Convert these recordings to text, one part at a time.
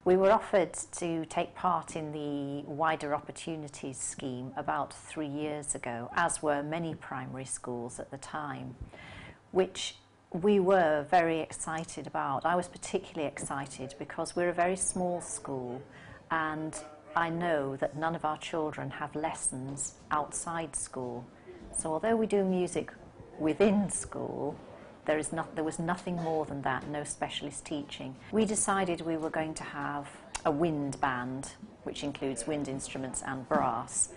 We were offered to take part in the Wider Opportunities scheme about 3 years ago, as were many primary schools at the time, which we were very excited about. I was particularly excited because we're a very small school, and I know that none of our children have lessons outside school. So although we do music within school, there was nothing more than that, no specialist teaching. We decided we were going to have a wind band, which includes wind instruments and brass.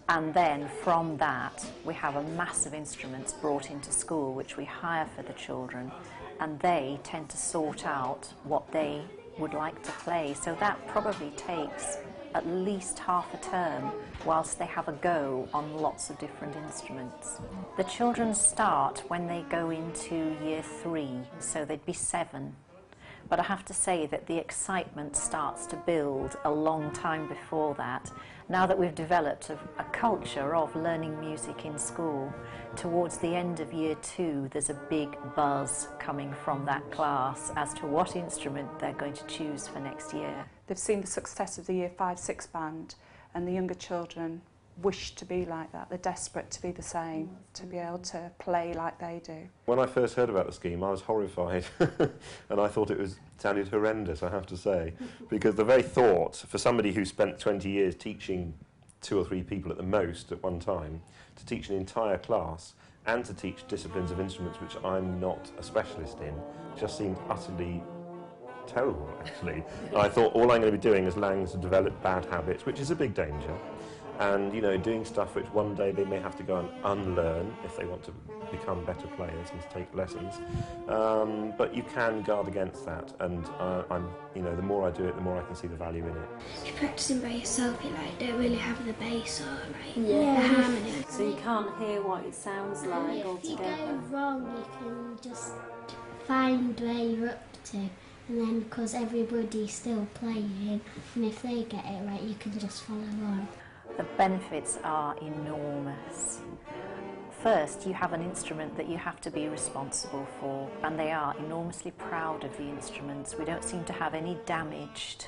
And then from that, we have a mass of instruments brought into school, which we hire for the children, and they tend to sort out what they would like to play. So that probably takes at least half a term whilst they have a go on lots of different instruments. The children start when they go into year 3, so they'd be 7. But I have to say that the excitement starts to build a long time before that. Now that we've developed a culture of learning music in school, towards the end of year 2, there's a big buzz coming from that class as to what instrument they're going to choose for next year. They've seen the success of the year 5-6 band, and the younger children wish to be like that. They're desperate to be the same, to be able to play like they do. When I first heard about the scheme, I was horrified and I thought it sounded horrendous, I have to say, because the very thought, for somebody who spent 20 years teaching 2 or 3 people at the most at one time, to teach an entire class and to teach disciplines of instruments which I'm not a specialist in, just seemed utterly terrible, actually. And I thought all I'm going to be doing is allowing them to develop bad habits, which is a big danger. And, you know, doing stuff which one day they may have to go and unlearn if they want to become better players and to take lessons. But you can guard against that, and the more I do it, the more I can see the value in it. If you're practising by yourself, you don't really have the bass or the harmony. So you can't hear what it sounds like altogether. If you go wrong, you can just find where you're up to, and then because everybody's still playing, and if they get it right, you can just follow on. The benefits are enormous. First, you have an instrument that you have to be responsible for, and they are enormously proud of the instruments. We don't seem to have any damaged,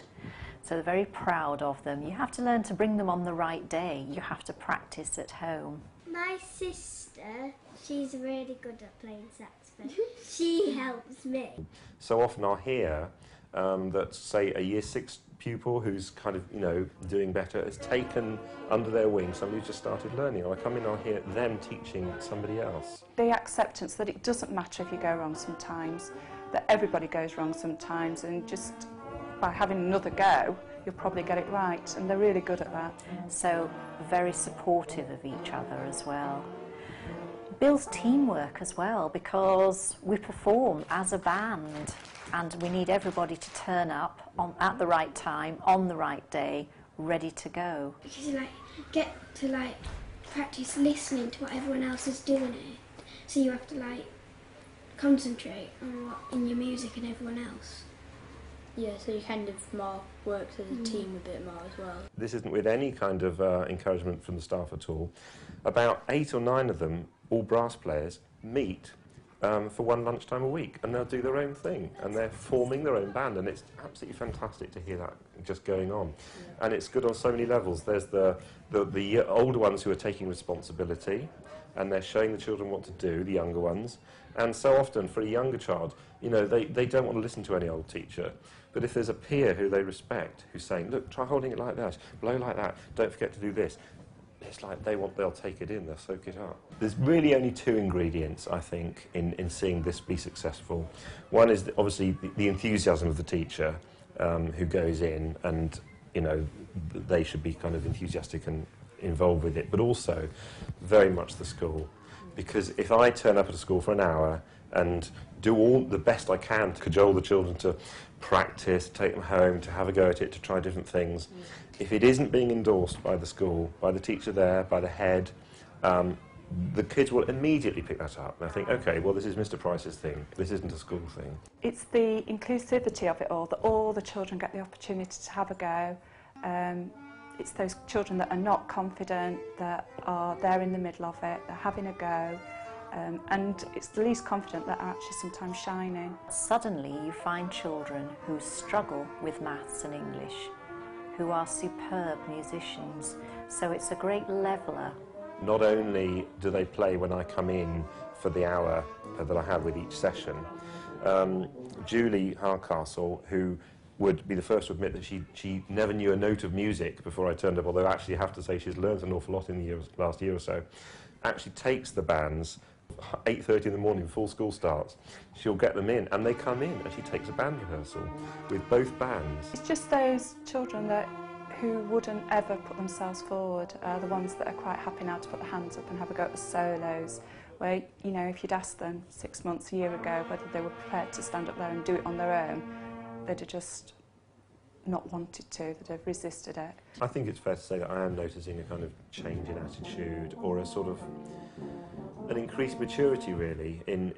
so they're very proud of them. You have to learn to bring them on the right day. You have to practice at home. My sister, she's really good at playing saxophone. She helps me. So often I'll hear that, say, a year 6 pupil who's kind of, doing better has taken under their wing somebody who's just started learning, or I come in, I'll hear them teaching somebody else. The acceptance that it doesn't matter if you go wrong sometimes, that everybody goes wrong sometimes, and just by having another go, you'll probably get it right, and they're really good at that. So very supportive of each other as well. Builds teamwork as well, because we perform as a band and we need everybody to turn up at the right time, on the right day, ready to go. Because you get to practice listening to what everyone else is doing, so you have to concentrate on what in your music and everyone else. Yeah, so you kind of more works as a team a bit more as well. This isn't with any kind of encouragement from the staff at all. About 8 or 9 of them, all brass players, meet for one lunchtime a week, and they'll do their own thing, and they're forming their own band, and it's absolutely fantastic to hear that just going on. And it's good on so many levels. There's the older ones who are taking responsibility, and they're showing the children what to do, the younger ones. And so often for a younger child, they don't want to listen to any old teacher. But if there's a peer who they respect, who's saying, look, try holding it like that, blow like that, don't forget to do this, it's like they'll take it in, they'll soak it up. There's really only 2 ingredients, I think, in seeing this be successful. One is obviously the enthusiasm of the teacher who goes in, and they should be kind of enthusiastic and involved with it, but also very much the school. Because if I turn up at a school for an hour and do all the best I can to cajole the children to practice, take them home, to have a go at it, to try different things, if it isn't being endorsed by the school, by the teacher there, by the head, the kids will immediately pick that up. And I think, okay, well, this is Mr. Price's thing. This isn't a school thing. It's the inclusivity of it all, that all the children get the opportunity to have a go. It's those children that are not confident, that are there in the middle of it, they're having a go, And it's the least confident that are actually sometimes shining. Suddenly you find children who struggle with maths and English, who are superb musicians, so it's a great leveller. Not only do they play when I come in for the hour that I have with each session, Julie Hardcastle, who would be the first to admit that she never knew a note of music before I turned up, although actually I have to say she's learned an awful lot in the last year or so, actually takes the bands 8:30 in the morning before school starts. She'll get them in and they come in and she takes a band rehearsal with both bands. It's just those children who wouldn't ever put themselves forward, the ones that are quite happy now to put their hands up and have a go at the solos, where, you know, if you'd asked them 6 months, a year ago, whether they were prepared to stand up there and do it on their own, they'd have just not wanted to, they'd have resisted it. I think it's fair to say that I am noticing a kind of change in attitude, or a sort of an increased maturity really in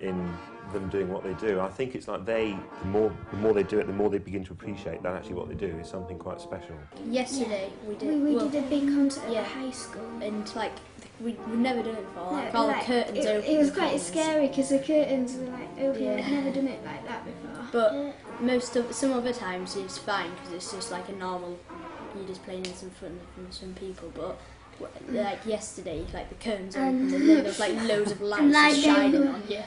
them doing what they do. I think it's like the more they do it, the more they begin to appreciate that actually what they do is something quite special. Yesterday we did. We did a big concert yeah. at high school. And like we've never done it before. Like, No, all like, the curtains open. It was the quite curtains. scary because the curtains were like open. Yeah. I'd never done it like that before. But some other times it's fine because it's just like a normal. You're just playing in some front of some people, but. Like yesterday, like the curtains opened and then there was like loads of lights like shining on you.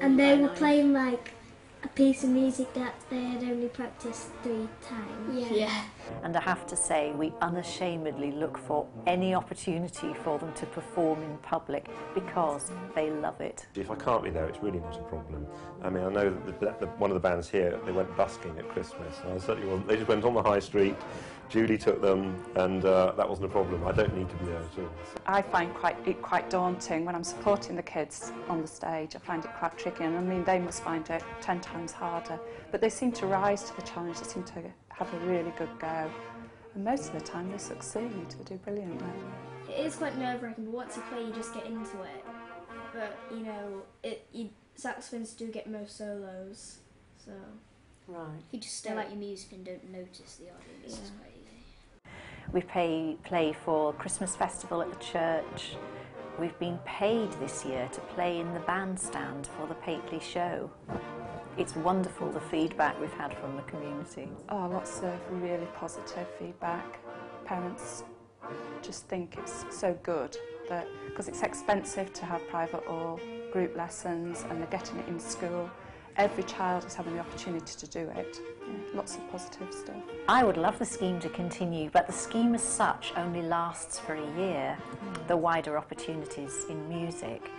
And they were playing like a piece of music that they had only practiced 3 times. Yeah. And I have to say, we unashamedly look for any opportunity for them to perform in public because they love it. If I can't be there, it's really not a problem. I mean, I know that one of the bands here, they went busking at Christmas. And I certainly wasn't. They just went on the high street. Julie took them, and that wasn't a problem. I don't need to be there at all. I find it quite daunting when I'm supporting the kids on the stage. I find it quite tricky, and I mean they must find it 10 times harder. But they seem to rise to the challenge. They seem to have a really good go, and most of the time they succeed. They do brilliantly. It is quite nerve-wracking, but once you play, you just get into it. But you know, saxophones do get most solos, so. Right. You just stare at your music and don't notice the audience. Yeah. It's quite easy. We play for Christmas festival at the church. We've been paid this year to play in the bandstand for the Pateley show. It's wonderful, the feedback we've had from the community. Oh, lots of really positive feedback. Parents just think it's so good that because it's expensive to have private or group lessons and they're getting it in school. Every child is having the opportunity to do it. Yeah, lots of positive stuff. I would love the scheme to continue, but the scheme as such only lasts for a year, the wider opportunities in music.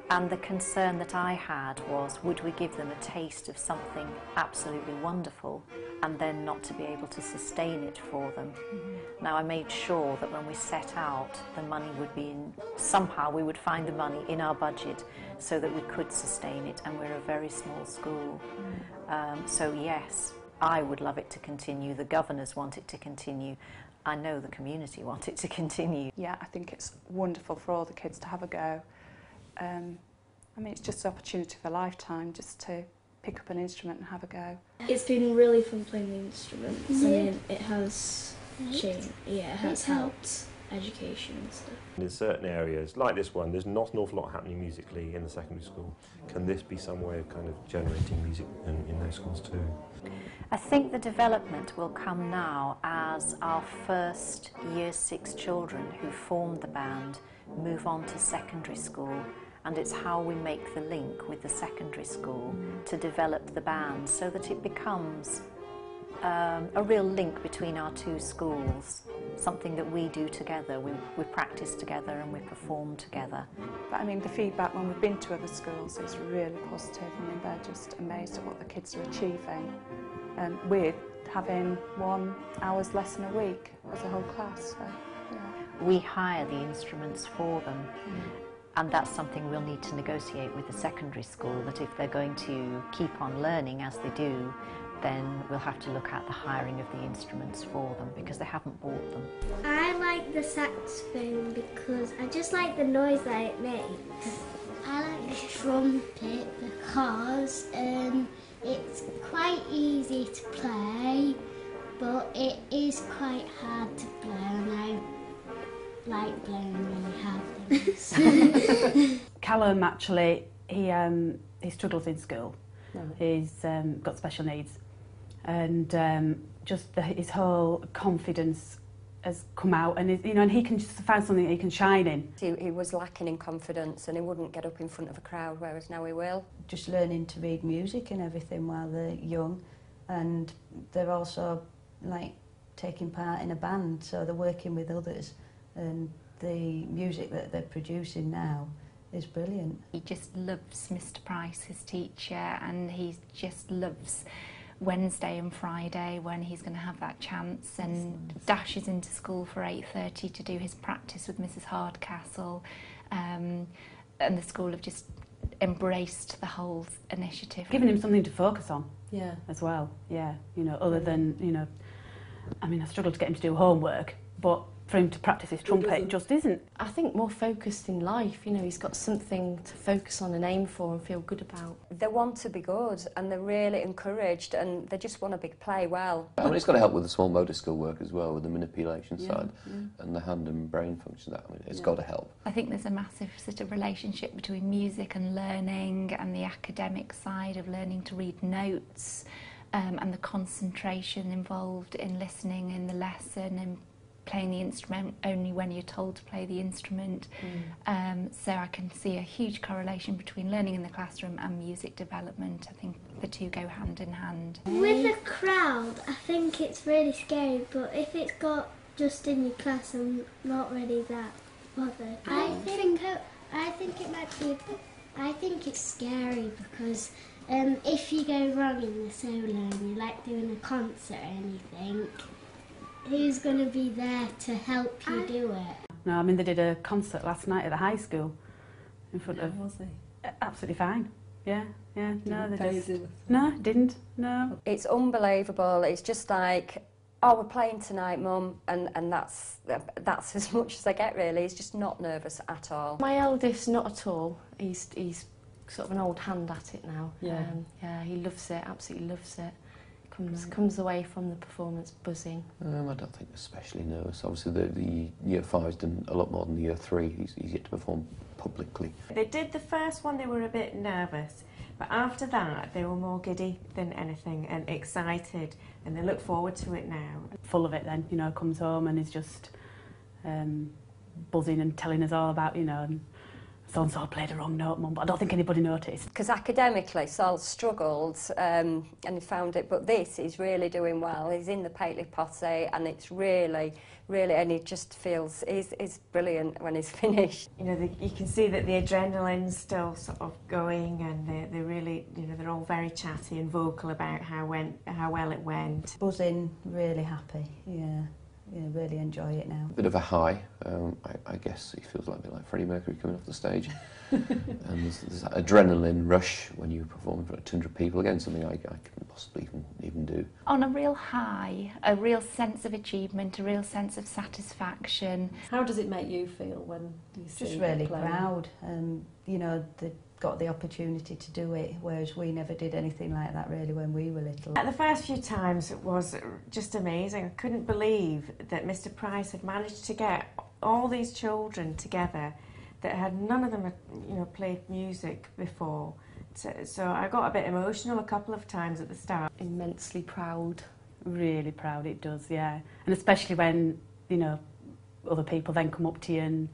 And the concern that I had was, would we give them a taste of something absolutely wonderful and then not to be able to sustain it for them? Now, I made sure that when we set out, the money would be somehow we would find the money in our budget so that we could sustain it, and we're a very small school. So yes, I would love it to continue. The governors want it to continue. I know the community want it to continue. Yeah, I think it's wonderful for all the kids to have a go. I mean, it's just an opportunity of a lifetime just to pick up an instrument and have a go. It's been really fun playing the instruments. Yeah. I mean, it has changed. Yeah, it has helped education and stuff. In certain areas, like this one, there's not an awful lot happening musically in the secondary school. Can this be some way of kind of generating music in those schools too? I think the development will come now as our first Year 6 children who formed the band move on to secondary school, and it's how we make the link with the secondary school to develop the band so that it becomes a real link between our two schools, something that we do together. We practice together and we perform together. But I mean, the feedback when we've been to other schools is really positive. I mean, they're just amazed at what the kids are achieving. With having 1 hour's lesson a week as a whole class. So, yeah. We hire the instruments for them. And that's something we'll need to negotiate with the secondary school, that if they're going to keep on learning as they do, then we'll have to look at the hiring of the instruments for them because they haven't bought them. I like the saxophone because I just like the noise that it makes. I like the trumpet because it's quite easy to play, but it is quite hard to play, and I like playing really hard things. Callum actually, he struggles in school. Right. He's got special needs, and his whole confidence has come out, and and he can just find something that he can shine in. He was lacking in confidence and he wouldn't get up in front of a crowd, whereas now he will. Just learning to read music and everything while they're young, and they're also like taking part in a band, so they're working with others, and the music that they're producing now is brilliant. He just loves Mr. Price, his teacher, and he just loves Wednesday and Friday when he's going to have that chance, and dashes into school for 8:30 to do his practice with Mrs. Hardcastle, and the school have just embraced the whole initiative. Giving him something to focus on, Yeah. as well. Yeah, other than I mean, I struggle to get him to do homework, but for him to practice his trumpet just isn't. I think more focused in life, he's got something to focus on and aim for and feel good about. They want to be good and they're really encouraged and they just want to play well. I mean, it's got to help with the small motor skill work as well, with the manipulation side and the hand and brain function. It's got to help. I think there's a massive sort of relationship between music and learning, and the academic side of learning to read notes, and the concentration involved in listening in the lesson and playing the instrument only when you're told to play the instrument. So I can see a huge correlation between learning in the classroom and music development. I think the two go hand in hand. With a crowd, I think it's really scary, but if it's got just in your class, I'm not really that bothered. I think it might be. I think it's scary because if you go wrong in the solo and you're like doing a concert or anything, who's going to be there to help you do it? No, I mean, they did a concert last night at the high school in front of... Was he? Absolutely fine. Yeah. No, they just... It? No, didn't. No. It's unbelievable. It's just like, oh, we're playing tonight, Mum, and that's as much as I get, really. He's just not nervous at all. My eldest, not at all. He's sort of an old hand at it now. Yeah, he loves it, absolutely loves it. Comes away from the performance buzzing. I don't think especially nervous. Obviously, the Year 5's done a lot more than the Year 3. He's yet to perform publicly. They did the first one, they were a bit nervous, but after that they were more giddy than anything and excited, and they look forward to it now. Full of it then, comes home and is just buzzing and telling us all about, and so-and-so played a wrong note, Mum, but I don't think anybody noticed. Because academically, Sol struggled and he found it, but this is really doing well. He's in the Pately Posse and it's really, and he just feels, he's brilliant when he's finished. You can see that the adrenaline's still sort of going, and they're really, they're all very chatty and vocal about how well it went. Buzzing, really happy, yeah, really enjoy it now. A bit of a high. I guess he feels like a bit like Freddie Mercury coming off the stage. And there's that adrenaline rush when you perform in front of 200 people. Again, something I couldn't possibly even do. On a real high, a real sense of achievement, a real sense of satisfaction. How does it make you feel when you see Just really proud. They've got the opportunity to do it, whereas we never did anything like that really when we were little. The first few times it was just amazing. I couldn't believe that Mr. Price had managed to get all these children together that had none of them played music before. So I got a bit emotional a couple of times at the start. Immensely proud. Really proud, it does, yeah. And especially when, other people then come up to you and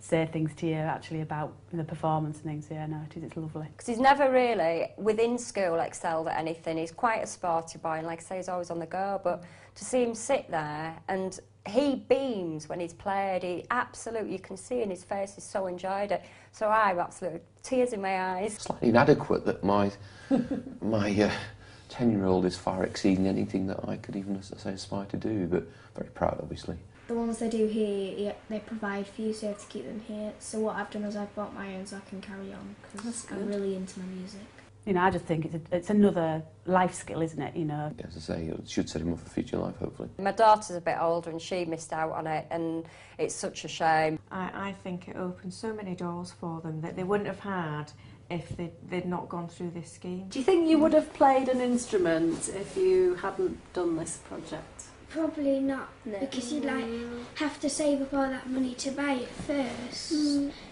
say things to you actually about the performance and things. Yeah, no, it's lovely. Because he's never really, within school, excelled at anything. He's quite a sporty boy, and like I say, he's always on the go, but to see him sit there, and he beams when he's played, you can see in his face, he's so enjoyed it. So I'm absolutely, tears in my eyes. Slightly inadequate that my 10-year-old is far exceeding anything that I could even, aspire to do, but very proud, obviously. The ones they do here, they provide for you, so you have to keep them here. So what I've done is I've bought my own so I can carry on, because I'm really into my music. I just think it's another life skill, isn't it, As I say, it should set him up for future life, hopefully. My daughter's a bit older and she missed out on it, and it's such a shame. I think it opened so many doors for them that they wouldn't have had if they'd not gone through this scheme. Do you think you would have played an instrument if you hadn't done this project? Probably not, No. because you'd like have to save up all that money to buy it first.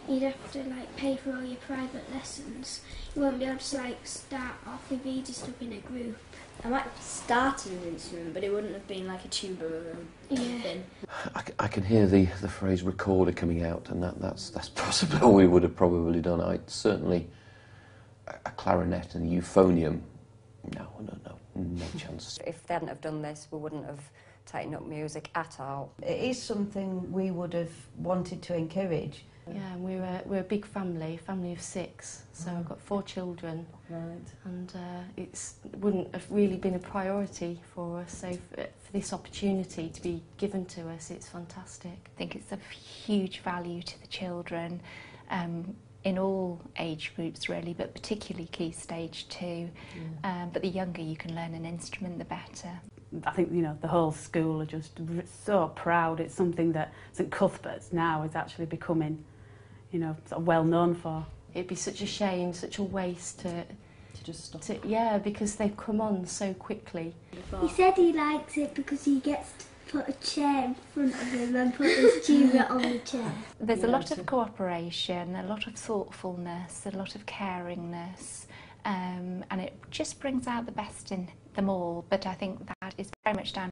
You'd have to like pay for all your private lessons. You won't be able to like start off with easy stuff in a group. I might have started an instrument, but it wouldn't have been like a tuba or anything. I can hear the phrase recorder coming out, and that's possibly all we would have probably done. Certainly a clarinet and a euphonium, no chance. If they hadn't have done this, we wouldn't have taken up music at all. It is something we would have wanted to encourage. Yeah, and we're a big family of 6, so I've got 4 children. Right. And it wouldn't have really been a priority for us, so for this opportunity to be given to us, it's fantastic. I think it's of huge value to the children in all age groups really, but particularly Key Stage 2. But the younger you can learn an instrument, the better. I think, you know, the whole school are just so proud. It's something that St Cuthbert's now is actually becoming, you know, sort of well known for. It'd be such a shame, such a waste to just stop. Yeah, because they've come on so quickly. He said he likes it because he gets to put a chair in front of him and put his tuba on the chair. There's a lot of cooperation, a lot of thoughtfulness, a lot of caringness, and it just brings out the best in them all. But I think that is very much down